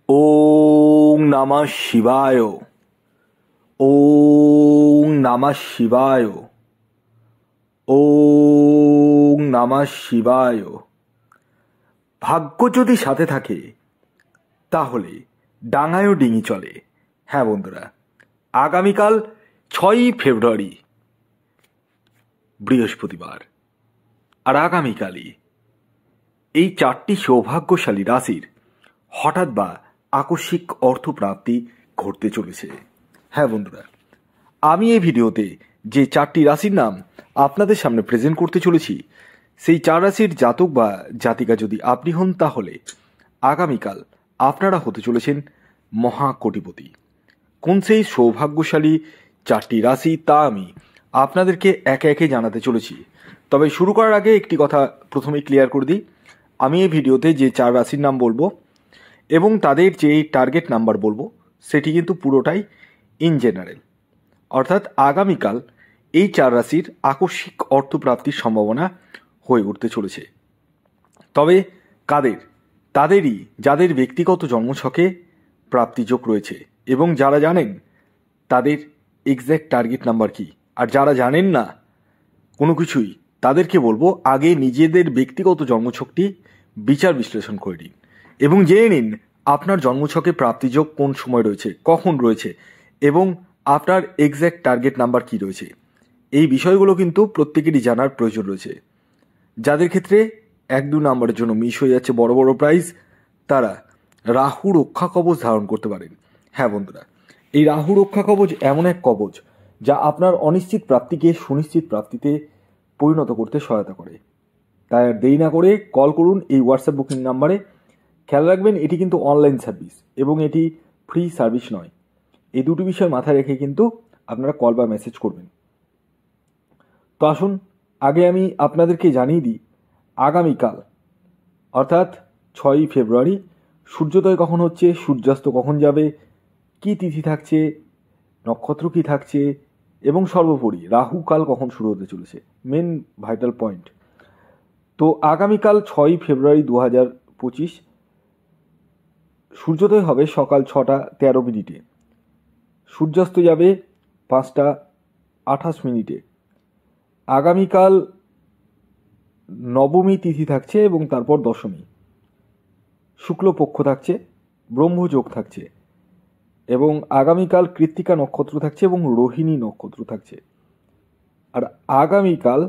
ওং নমঃ শিবায়। ওং নমঃ শিবায়। ওং নমঃ শিবায়। ভাগ্য যদি সাথে থাকে তাহলে ডাঙায়ও ডিঙি চলে। হ্যাঁ বন্ধুরা, আগামীকাল 6ই ফেব্রুয়ারি বৃহস্পতিবার, আর আগামীকালই এই 4টি সৌভাগ্যশালী রাশির হঠাৎ বা আকস্মিক অর্থপ্রাপ্তি ঘটতে চলেছে। হ্যাঁ বন্ধুরা, আমি এই ভিডিওতে যে 4টি রাশির নাম আপনাদের সামনে প্রেজেন্ট করতে চলেছি, সেই 4 রাশির জাতক বা জাতিকা যদি আপনি হন তাহলে আগামীকাল আপনারা হতে চলেছেন মহাকোটিপতি। কোন সেই সৌভাগ্যশালী 4টি রাশি তা আমি আপনাদেরকে একে একে জানাতে চলেছি। তবে শুরু করার আগে একটি কথা প্রথমেই ক্লিয়ার করে দিই, আমি এই ভিডিওতে যে 4 রাশির নাম বলবো এবং তাদের যে টার্গেট নাম্বার বলবো সেটি কিন্তু পুরোটাই ইন জেনারেল, অর্থাৎ আগামীকাল এই 4 রাশির আকস্মিক অর্থপ্রাপ্তির সম্ভাবনা হয়ে উঠতে চলেছে। তবে কাদের? তাদেরই যাদের ব্যক্তিগত জন্মছকে প্রাপ্তিযোগ রয়েছে এবং যারা জানেন তাদের এক্স্যাক্ট টার্গেট নাম্বার কী, আর যারা জানেন না কোনো কিছুই তাদেরকে বলবো আগে নিজেদের ব্যক্তিগত জন্মছকটি বিচার বিশ্লেষণ করে নিন এবং জেনে নিন আপনার জন্মছকে প্রাপ্তিযোগ কোন সময় রয়েছে, কখন রয়েছে এবং আপনার এক্স্যাক্ট টার্গেট নাম্বার কী রয়েছে। এই বিষয়গুলো কিন্তু প্রত্যেকেরই জানার প্রয়োজন রয়েছে। যাদের ক্ষেত্রে 1-2 নাম্বারের জন্য মিস হয়ে যাচ্ছে বড় বড় প্রাইজ, তারা রাহু রক্ষা কবচ ধারণ করতে পারেন। হ্যাঁ বন্ধুরা, এই রাহু রক্ষা কবচ এমন এক কবচ যা আপনার অনিশ্চিত প্রাপ্তিকে সুনিশ্চিত প্রাপ্তিতে পরিণত করতে সহায়তা করে। তাই আর দেরি না করে কল করুন এই হোয়াটসঅ্যাপ বুকিং নাম্বারে। খেয়াল রাখবেন এটি কিন্তু অনলাইন সার্ভিস এবং এটি ফ্রি সার্ভিস নয়। এই দুটি বিষয় মাথায় রেখে কিন্তু আপনারা কল বা মেসেজ করবেন। তো আসুন আগে আমি আপনাদেরকে জানিয়ে দিই আগামীকাল অর্থাৎ 6ই ফেব্রুয়ারি সূর্যোদয় কখন হচ্ছে, সূর্যাস্ত কখন যাবে, কী তিথি থাকছে, নক্ষত্র কী থাকছে এবং সর্বোপরি রাহুকাল কখন শুরু হতে চলেছে, মেন ভাইটাল পয়েন্ট। তো আগামীকাল 6ই ফেব্রুয়ারি 2025 সূর্যোদয় হবে সকাল 6টা 13 মিনিটে, সূর্যাস্ত যাবে 5টা 28 মিনিটে। আগামীকাল নবমী তিথি থাকছে এবং তারপর দশমী, শুক্লপক্ষ থাকছে, ব্রহ্মযোগ থাকছে এবং আগামীকাল কৃত্তিকা নক্ষত্র থাকছে এবং রোহিণী নক্ষত্র থাকছে। আর আগামীকাল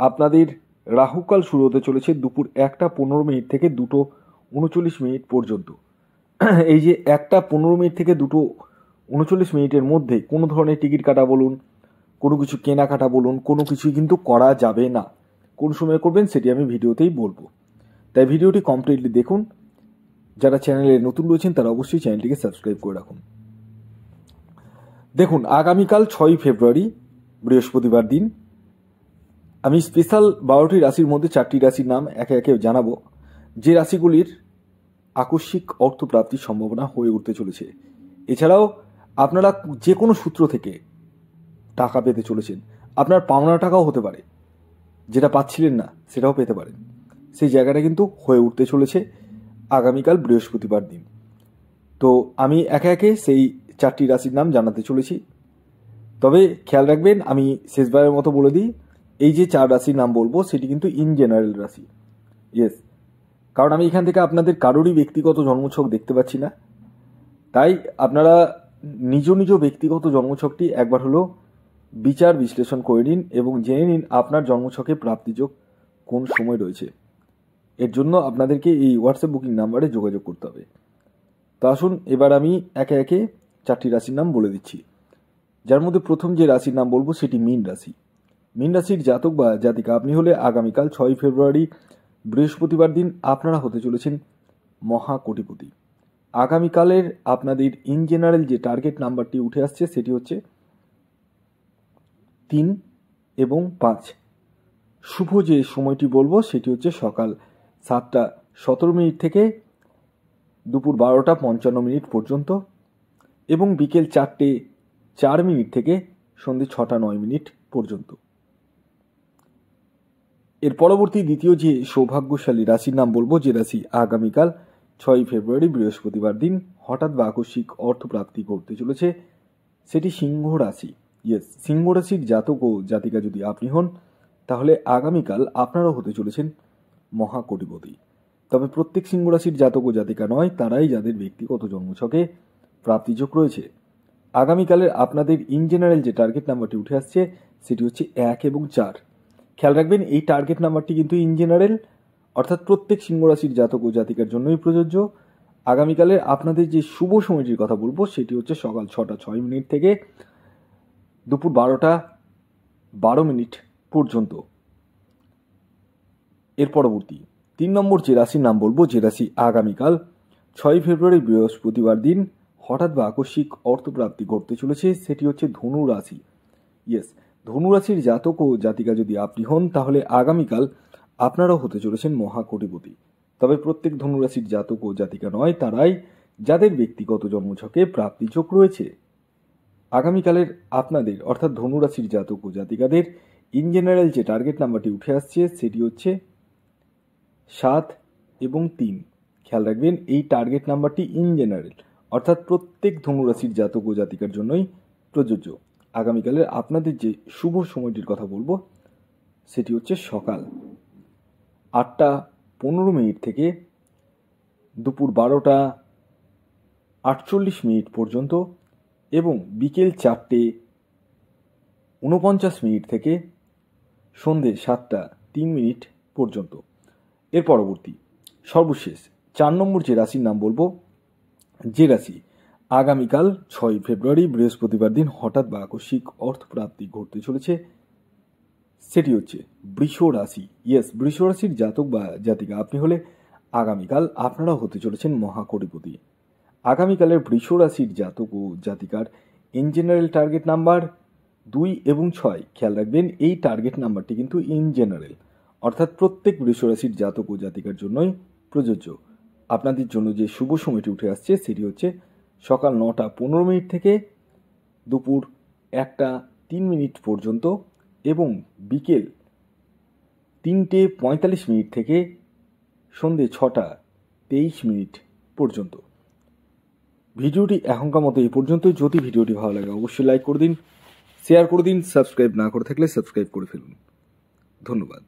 আপনাদের রাহুকাল শুরু হতে চলেছে দুপুর 1টা 15 মিনিট থেকে 2টো 39 মিনিট পর্যন্ত। এই যে 1টা 15 মিনিট থেকে 2টো 39 মিনিটের মধ্যে কোনো ধরনের টিকিট কাটা বলুন, কোনো কিছু কেনাকাটা বলুন, কোনো কিছুই কিন্তু করা যাবে না। কোন সময় করবেন সেটি আমি ভিডিওতেই বলবো, তাই ভিডিওটি কমপ্লিটলি দেখুন। যারা চ্যানেলে নতুন রয়েছেন তারা অবশ্যই চ্যানেলটিকে সাবস্ক্রাইব করে রাখুন। দেখুন, আগামীকাল 6ই ফেব্রুয়ারি বৃহস্পতিবার দিন আমি স্পেশাল 12টি রাশির মধ্যে 4টি রাশির নাম একে একে জানাবো, যে রাশিগুলির আকস্মিক অর্থপ্রাপ্তির সম্ভাবনা হয়ে উঠতে চলেছে। এছাড়াও আপনারা যে কোনো সূত্র থেকে টাকা পেতে চলেছেন, আপনার পাওনা টাকাও হতে পারে, যেটা পাচ্ছিলেন না সেটাও পেতে পারেন। সেই জায়গাটা কিন্তু হয়ে উঠতে চলেছে আগামীকাল বৃহস্পতিবার দিন। তো আমি একে একে সেই 4টি রাশির নাম জানাতে চলেছি। তবে খেয়াল রাখবেন, আমি শেষবারের মতো বলে দিই, এই যে 4 রাশির নাম বলবো সেটি কিন্তু ইন জেনারেল রাশি। ইয়েস, কারণ আমি এখান থেকে আপনাদের কারোরই ব্যক্তিগত জন্মছক দেখতে পাচ্ছি না, তাই আপনারা নিজ নিজ ব্যক্তিগত জন্মছকটি একবার হলো বিচার বিশ্লেষণ করে নিন এবং জেনে নিন আপনার জন্মছকে প্রাপ্তিযোগ কোন সময় রয়েছে। এর জন্য আপনাদেরকে এই হোয়াটসঅ্যাপ বুকিং নাম্বারে যোগাযোগ করতে হবে। তো আসুন এবার আমি একে একে 4টি রাশির নাম বলে দিচ্ছি, যার মধ্যে প্রথম যে রাশির নাম বলবো সেটি মীন রাশি। মীন রাশির জাতক বা জাতিকা আপনি হলে আগামীকাল 6ই ফেব্রুয়ারি বৃহস্পতিবার দিন আপনারা হতে চলেছেন মহাকোটিপতি। আগামীকালের আপনাদের ইন জেনারেল যে টার্গেট নাম্বারটি উঠে আসছে সেটি হচ্ছে 3 এবং 5। শুভ যে সময়টি বলবো সেটি হচ্ছে সকাল 7টা 17 মিনিট থেকে দুপুর 12টা 55 মিনিট পর্যন্ত এবং বিকেল 4টে 4 মিনিট থেকে সন্ধ্যে 6টা 9 মিনিট পর্যন্ত। এর পরবর্তী দ্বিতীয় যে সৌভাগ্যশালী রাশির নাম বলবো, যে রাশি আগামীকাল 6 ফেব্রুয়ারি বৃহস্পতিবার দিন হঠাৎ বা আকস্মিক অর্থপ্রাপ্তি ঘটতে চলেছে, সেটি সিংহ রাশি। সিংহ রাশির জাতক ও জাতিকা যদি আপনি হন, তাহলে আগামীকাল আপনারাও হতে চলেছেন মহাকোটিপতি। তবে প্রত্যেক সিংহ রাশির জাতক ও জাতিকা নয়, তারাই যাদের ব্যক্তিগত জন্মছকে প্রাপ্তিযোগ রয়েছে। আগামীকালের আপনাদের ইন জেনারেল যে টার্গেট নাম্বারটি উঠে আসছে সেটি হচ্ছে 1 এবং 4। খেয়াল রাখবেন, এই টার্গেট নাম্বারটি কিন্তু ইন জেনারেল, অর্থাৎ প্রত্যেক সিংহ রাশির জাতক ও জাতিকার জন্যই প্রযোজ্য। আগামীকালের আপনাদের যে শুভ সময়টির কথা বলবো সেটি হচ্ছে সকাল 6টা 6 মিনিট থেকে দুপুর 12টা 12 মিনিট পর্যন্ত। এর পরবর্তী 3 নম্বর যে রাশির নাম বলবো, যে রাশি আগামীকাল 6 ফেব্রুয়ারি বৃহস্পতিবার দিন হঠাৎ বা আকস্মিক অর্থপ্রাপ্তি ঘটতে চলেছে, সেটি হচ্ছে ধনু রাশি। ধনু রাশির জাতক ও জাতিকা যদি আপনি হন, তাহলে আগামীকাল আপনারাও হতে চলেছেন মহাকোটিপতি। তবে প্রত্যেক ধনুরাশির জাতক ও জাতিকা নয়, তারাই যাদের ব্যক্তিগত জন্মছকে প্রাপ্তিযোগ রয়েছে। আগামীকালের আপনাদের অর্থাৎ ধনুরাশির জাতক ও জাতিকাদের ইন জেনারেল যে টার্গেট নাম্বারটি উঠে আসছে সেটি হচ্ছে 7 এবং 3। খেয়াল রাখবেন, এই টার্গেট নাম্বারটি ইন জেনারেল, অর্থাৎ প্রত্যেক ধনুরাশির জাতক ও জাতিকার জন্যই প্রযোজ্য। আগামীকালের আপনাদের যে শুভ সময়টির কথা বলবো সেটি হচ্ছে সকাল 8টা 15 মিনিট থেকে দুপুর 12টা 48 মিনিট পর্যন্ত এবং বিকেল 4টে 49 মিনিট থেকে সন্ধে 7টা 3 মিনিট পর্যন্ত। এর পরবর্তী সর্বশেষ 4 নম্বর যে রাশির নাম বলবো, যে রাশি আগামীকাল 6 ফেব্রুয়ারি বৃহস্পতিবার দিন হঠাৎ বা আকস্মিক অর্থপ্রাপ্তি ঘটতে চলেছে, সেটি হচ্ছে বৃষ রাশি। বৃষ রাশির জাতক বা জাতিকা আপনি হলে আগামীকাল আপনারাও হতে চলেছেন মহাকোটিপতি। আগামীকালের বৃষ রাশির জাতক ও জাতিকার ইন জেনারেল টার্গেট নাম্বার 2 এবং 6। খেয়াল রাখবেন, এই টার্গেট নাম্বারটি কিন্তু ইন জেনারেল, অর্থাৎ প্রত্যেক বৃষ রাশির জাতক ও জাতিকার জন্যই প্রযোজ্য। আপনাদের জন্য যে শুভ সময়টি উঠে আসছে সেটি হচ্ছে সকাল 9টা 15 মিনিট থেকে দুপুর 1টা 3 মিনিট পর্যন্ত এবং বিকেল 3টে 45 মিনিট থেকে সন্ধে 6টা 23 মিনিট পর্যন্ত। ভিডিওটি এখনকার মতো এই পর্যন্ত। যদি ভিডিওটি ভালো লাগে অবশ্যই লাইক করে দিন, শেয়ার করে দিন, সাবস্ক্রাইব না করে থাকলে সাবস্ক্রাইব করে ফেলুন। ধন্যবাদ।